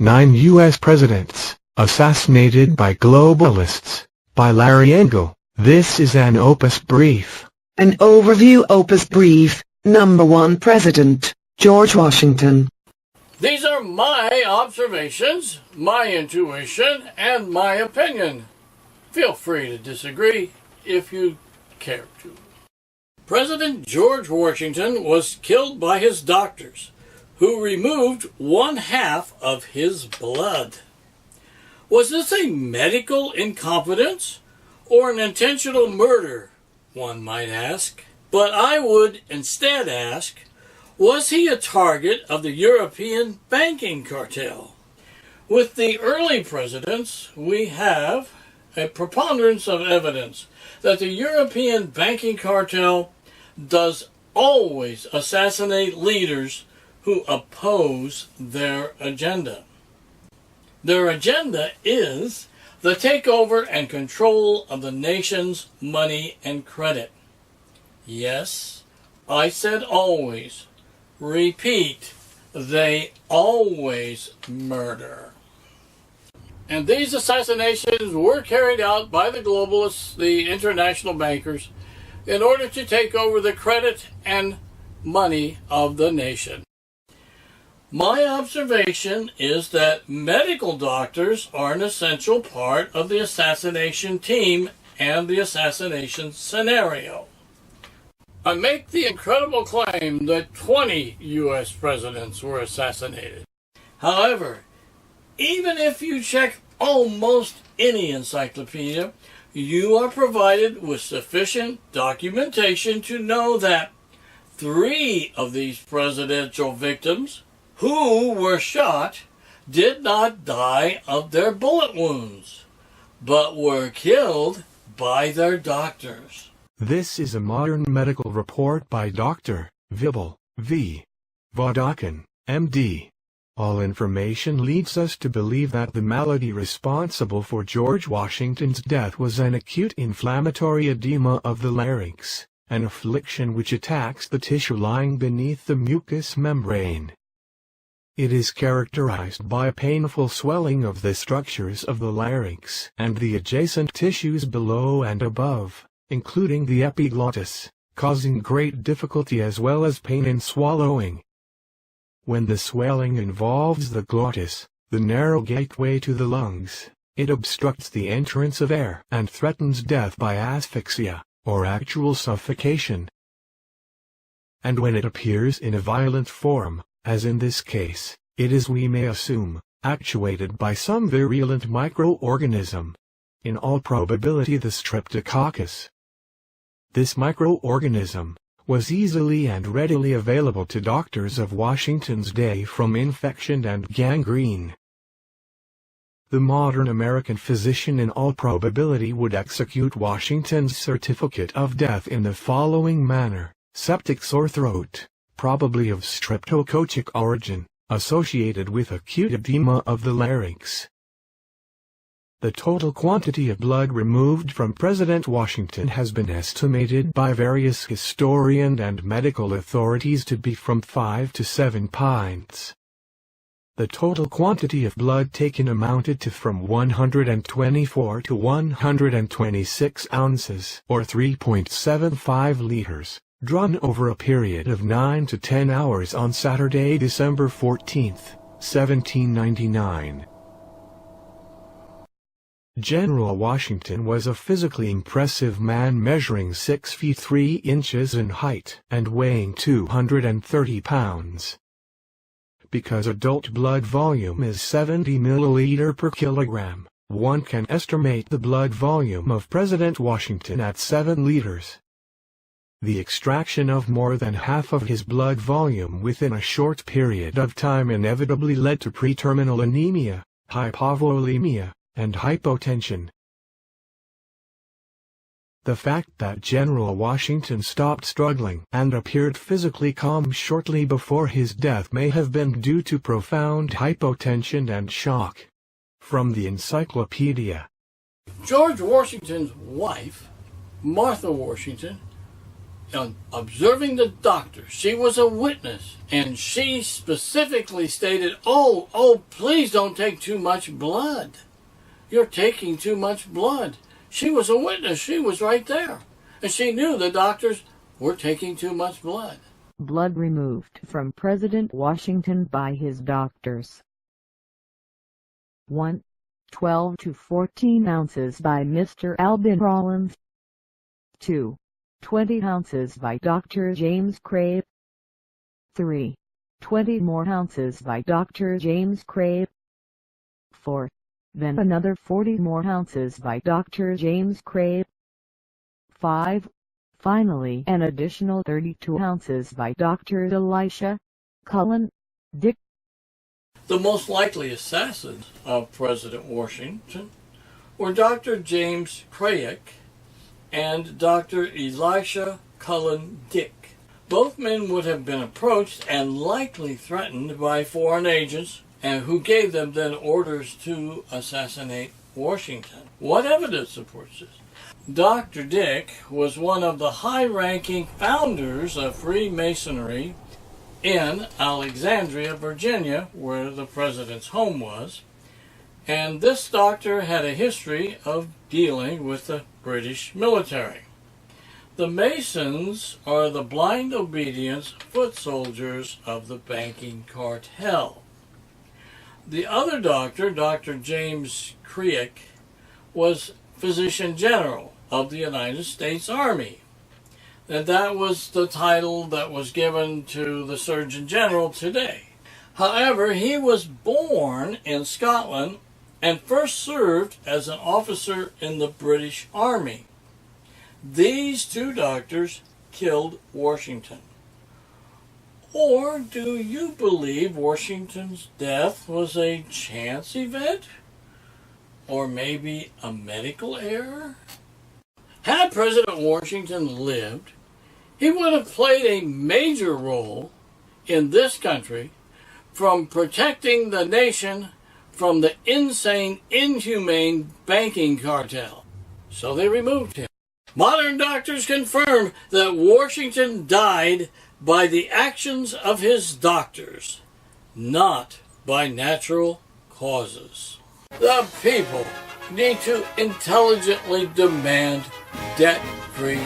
9 U.S. Presidents, Assassinated by Globalists, by Larry Engel. This is an Opus Brief. An overview Opus Brief, Number 1 President, George Washington. These are my observations, my intuition, and my opinion. Feel free to disagree if you care to. President George Washington was killed by his doctors, who removed 1/2 of his blood. Was this a medical incompetence or an intentional murder, one might ask? But I would instead ask, was he a target of the European banking cartel? With the early presidents, we have a preponderance of evidence that the European banking cartel does always assassinate leaders who oppose their agenda. Their agenda is the takeover and control of the nation's money and credit. Yes, I said always. Repeat, they always murder. And these assassinations were carried out by the globalists, the international bankers, in order to take over the credit and money of the nation. My observation is that medical doctors are an essential part of the assassination team and the assassination scenario. I make the incredible claim that 20 U.S. presidents were assassinated. However, even if you check almost any encyclopedia, you are provided with sufficient documentation to know that 3 of these presidential victims who were shot did not die of their bullet wounds, but were killed by their doctors. This is a modern medical report by Dr. Vibel V. Vodakin, M.D. All information leads us to believe that the malady responsible for George Washington's death was an acute inflammatory edema of the larynx, an affliction which attacks the tissue lying beneath the mucous membrane. It is characterized by a painful swelling of the structures of the larynx and the adjacent tissues below and above, including the epiglottis, causing great difficulty as well as pain in swallowing. When the swelling involves the glottis, the narrow gateway to the lungs, it obstructs the entrance of air and threatens death by asphyxia, or actual suffocation. And when it appears in a violent form, as in this case, it is, we may assume, actuated by some virulent microorganism, in all probability the Streptococcus. This microorganism was easily and readily available to doctors of Washington's day from infection and gangrene. The modern American physician in all probability would execute Washington's certificate of death in the following manner: septic sore throat, probably of streptococcic origin, associated with acute edema of the larynx. The total quantity of blood removed from President Washington has been estimated by various historians and medical authorities to be from 5 to 7 pints. The total quantity of blood taken amounted to from 124 to 126 ounces, or 3.75 liters. Drawn over a period of 9 to 10 hours on Saturday, December 14, 1799. General Washington was a physically impressive man measuring 6 feet 3 inches in height and weighing 230 pounds. Because adult blood volume is 70 milliliter per kilogram, one can estimate the blood volume of President Washington at 7 liters. The extraction of more than half of his blood volume within a short period of time inevitably led to preterminal anemia, hypovolemia, and hypotension. The fact that General Washington stopped struggling and appeared physically calm shortly before his death may have been due to profound hypotension and shock. From the encyclopedia. George Washington's wife, Martha Washington, observing the doctor. She was a witness, and she specifically stated, oh, please don't take too much blood. You're taking too much blood. She was a witness. She was right there. And she knew the doctors were taking too much blood. Blood removed from President Washington by his doctors. 1. 12 to 14 ounces by Mr. Alban Rollins. 2. 20 ounces by Dr. James Crape. 3. 20 more ounces by Dr. James Crape. 4. Then another 40 more ounces by Dr. James Crape. 5. Finally an additional 32 ounces by Dr. Elisha Cullen Dick. The most likely assassins of President Washington were Dr. James Craik and Dr. Elisha Cullen Dick. Both men would have been approached and likely threatened by foreign agents and who gave them then orders to assassinate Washington. What evidence supports this? Dr. Dick was one of the high-ranking founders of Freemasonry in Alexandria, Virginia, where the president's home was, and this doctor had a history of dealing with the British military. The Masons are the blind obedience foot soldiers of the banking cartel. The other doctor, Dr. James Craik, was Physician General of the United States Army. And that was the title that was given to the Surgeon General today. However, he was born in Scotland and first served as an officer in the British Army. These two doctors killed Washington. Or do you believe Washington's death was a chance event? Or maybe a medical error? Had President Washington lived, he would have played a major role in this country from protecting the nation from the insane, inhumane banking cartel. So they removed him. Modern doctors confirm that Washington died by the actions of his doctors, not by natural causes. The people need to intelligently demand debt-free